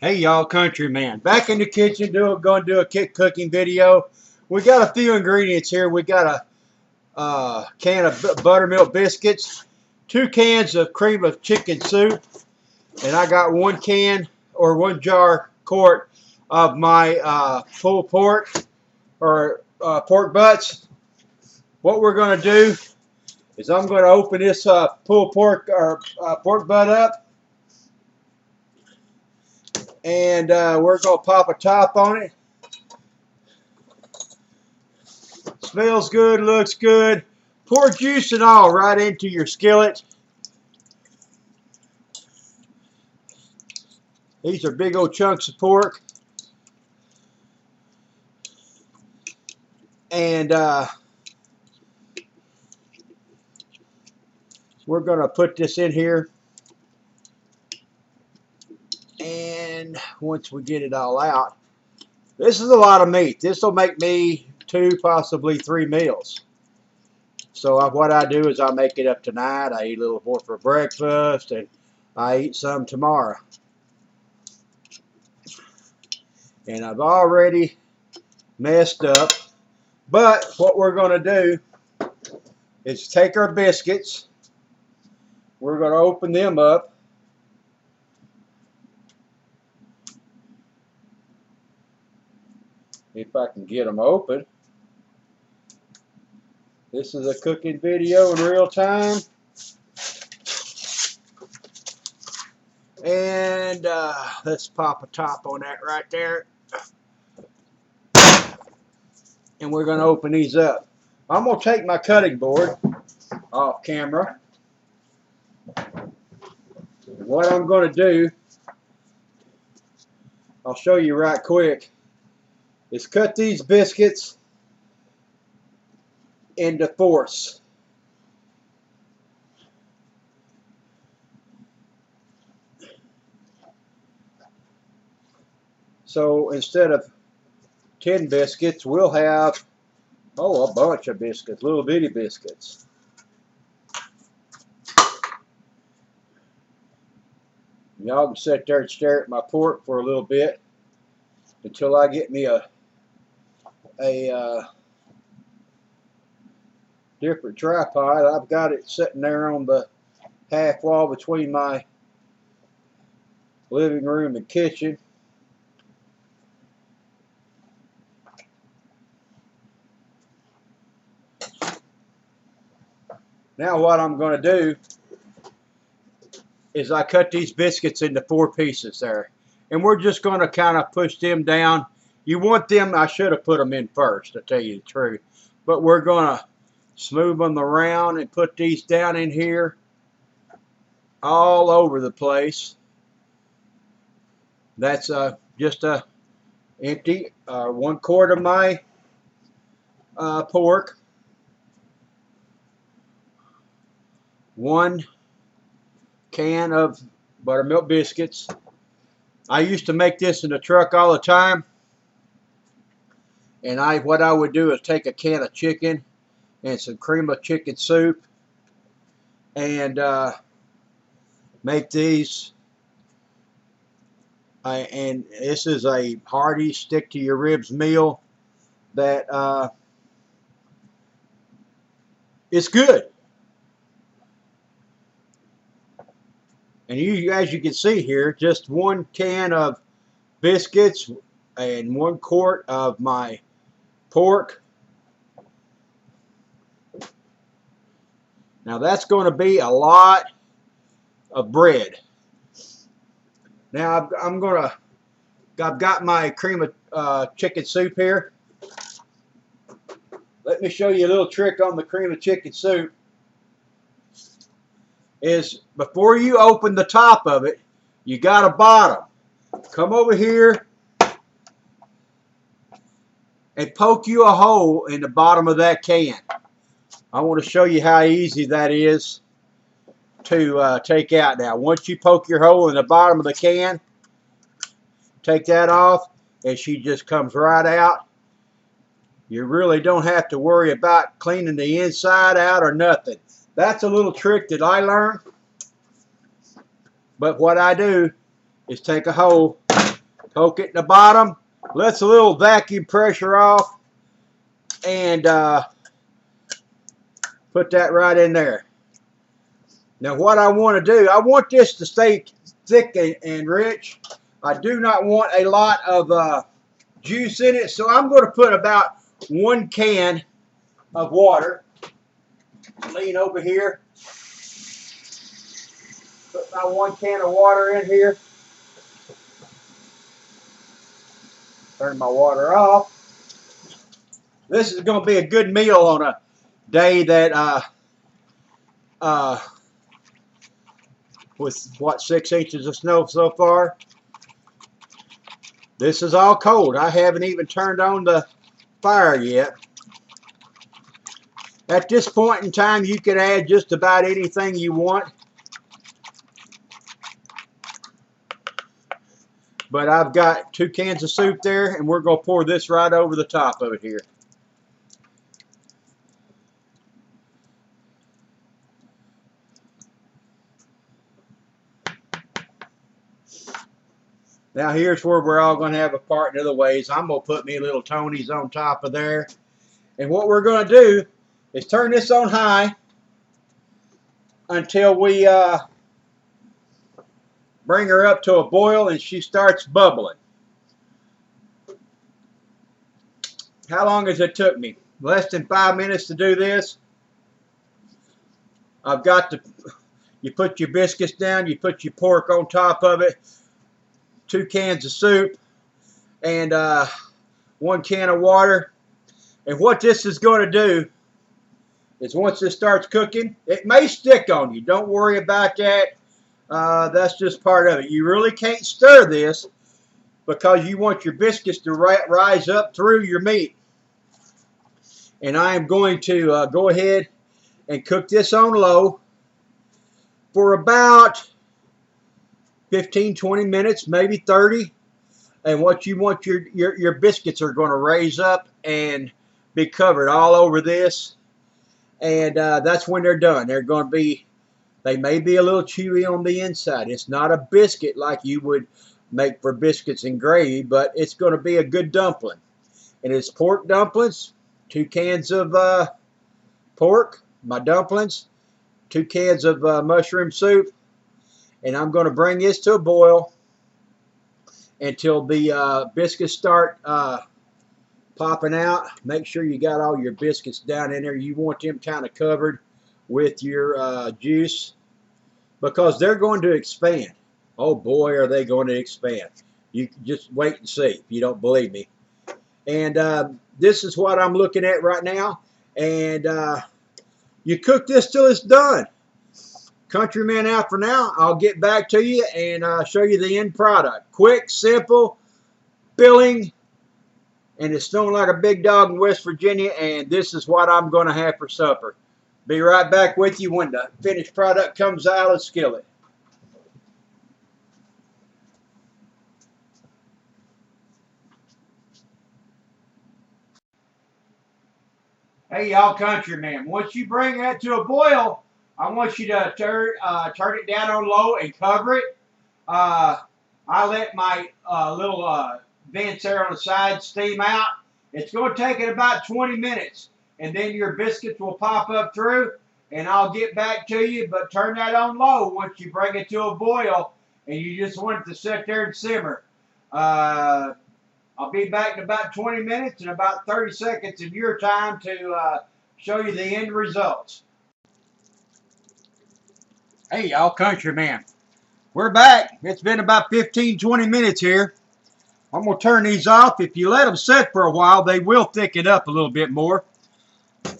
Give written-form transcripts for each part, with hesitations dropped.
Hey y'all, countryman. Back in the kitchen, going to do a cooking video. We got a few ingredients here. We got a can of buttermilk biscuits, 2 cans of cream of chicken soup, and I got 1 can or 1 jar quart of my pulled pork or pork butts. What we're going to do is I'm going to open this pulled pork or pork butt up, and we're going to pop a top on it. Smells good, looks good. Pour juice and all right into your skillet. These are big old chunks of pork. And we're going to put this in here. And once we get it all out, this is a lot of meat. This will make me 2, possibly 3 meals. So what I do is I make it up tonight. I eat a little more for breakfast, and I eat some tomorrow. And I've already messed up. But what we're going to do is take our biscuits. We're going to open them up. If I can get them open. This is a cooking video in real time. And let's pop a top on that right there. And we're going to open these up. I'm going to take my cutting board off camera. What I'm going to do, I'll show you right quick, is cut these biscuits into fourths. So instead of 10 biscuits, we'll have, a bunch of biscuits, little bitty biscuits. Y'all can sit there and stare at my pork for a little bit until I get me a different tripod. I've got it sitting there on the half wall between my living room and kitchen. Now what I'm going to do is I cut these biscuits into 4 pieces there. And we're just going to kind of push them down. You want them, I should have put them in first, to tell you the truth. But we're going to smooth them around and put these down in here all over the place. That's just a empty 1 quart of my pork. 1 can of buttermilk biscuits. I used to make this in the truck all the time. And what I would do is take a can of chicken and some cream of chicken soup and make these. And this is a hearty, stick to your ribs meal that it's good. And as you can see here, just 1 can of biscuits and 1 quart of my pork. Now that's going to be a lot of bread. Now I've got my cream of chicken soup here. Let me show you a little trick on the cream of chicken soup. Is before you open the top of it, you got a bottom. Come over here and poke you a hole in the bottom of that can. I want to show you how easy that is to take out now. Once you poke your hole in the bottom of the can, take that off, and she just comes right out. You really don't have to worry about cleaning the inside out or nothing. That's a little trick that I learned. But what I do is take a hole, poke it in the bottom, lets a little vacuum pressure off, and put that right in there. Now what I want to do, I want this to stay thick and rich. I do not want a lot of juice in it, so I'm going to put about 1 can of water. Lean over here. Put my 1 can of water in here. Turn my water off. This is going to be a good meal on a day that with what, 6 inches of snow so far. This is all cold. I haven't even turned on the fire yet. At this point in time, you can add just about anything you want. But I've got 2 cans of soup there, and we're going to pour this right over the top of it here. Now here's where we're all going to have a part in other ways. I'm going to put me little Tonys on top of there. And what we're going to do is turn this on high until we bring her up to a boil and she starts bubbling. How long has it took me? Less than 5 minutes to do this. I've got to, you put your biscuits down, you put your pork on top of it, 2 cans of soup, and 1 can of water. And what this is going to do is once this starts cooking, it may stick on you. Don't worry about that. That's just part of it. You really can't stir this because you want your biscuits to rise up through your meat. And I am going to go ahead and cook this on low for about 15-20 minutes, maybe 30. And what you want, your biscuits are going to raise up and be covered all over this. And that's when they're done. They're going to be, they may be a little chewy on the inside. It's not a biscuit like you would make for biscuits and gravy, but it's going to be a good dumpling. And it's pork dumplings, 2 cans of pork, my dumplings, 2 cans of mushroom soup. And I'm going to bring this to a boil until the biscuits start popping out. Make sure you got all your biscuits down in there. You want them kind of covered with your juice because they're going to expand. Oh boy, are they going to expand. You just wait and see if you don't believe me. And this is what I'm looking at right now. And you cook this till it's done. Countryman out for now. I'll get back to you and show you the end product. Quick, simple, filling, and it's snowing like a big dog in West Virginia, and this is what I'm going to have for supper. Be right back with you when the finished product comes out of the skillet. Hey, y'all countrymen, once you bring that to a boil, I want you to turn it down on low and cover it. I let my little vents there on the side steam out. It's going to take it about 20 minutes, and then your biscuits will pop up through, and I'll get back to you, but turn that on low once you bring it to a boil, and you just want it to sit there and simmer. I'll be back in about 20 minutes and about 30 seconds of your time to show you the end results. Hey, y'all countrymen. We're back. It's been about 15-20 minutes here. I'm going to turn these off. If you let them sit for a while, they will thicken up a little bit more.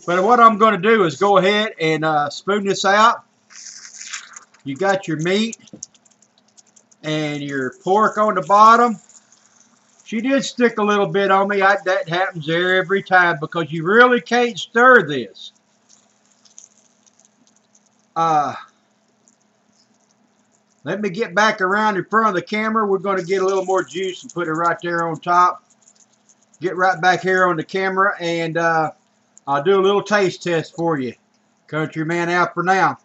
But what I'm going to do is go ahead and spoon this out. You got your meat and your pork on the bottom. She did stick a little bit on me. That happens there every time because you really can't stir this. Let me get back around in front of the camera. We're going to get a little more juice and put it right there on top. Get right back here on the camera, and I'll do a little taste test for you. Countryman out for now.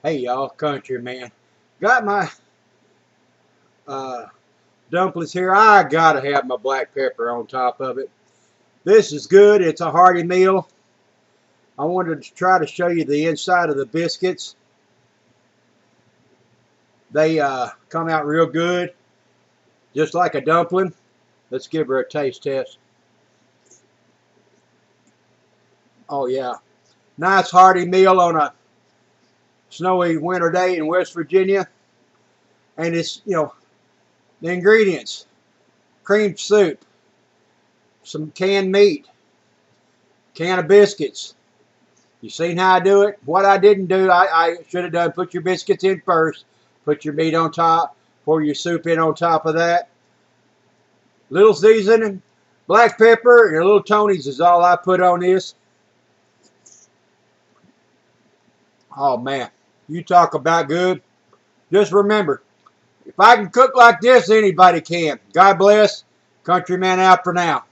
Hey y'all, country man. Got my dumplings here. I gotta have my black pepper on top of it. This is good. It's a hearty meal. I wanted to try to show you the inside of the biscuits. They come out real good, just like a dumpling. Let's give her a taste test. Oh yeah, nice hearty meal on a snowy winter day in West Virginia. And it's, the ingredients: cream soup, some canned meat, can of biscuits. You seen how I do it? What I didn't do, I should have done, put your biscuits in first, put your meat on top, pour your soup in on top of that. Little seasoning, black pepper, and a little Tony's is all I put on this. Oh man, you talk about good. Just remember, if I can cook like this, anybody can. God bless. Countryman out for now.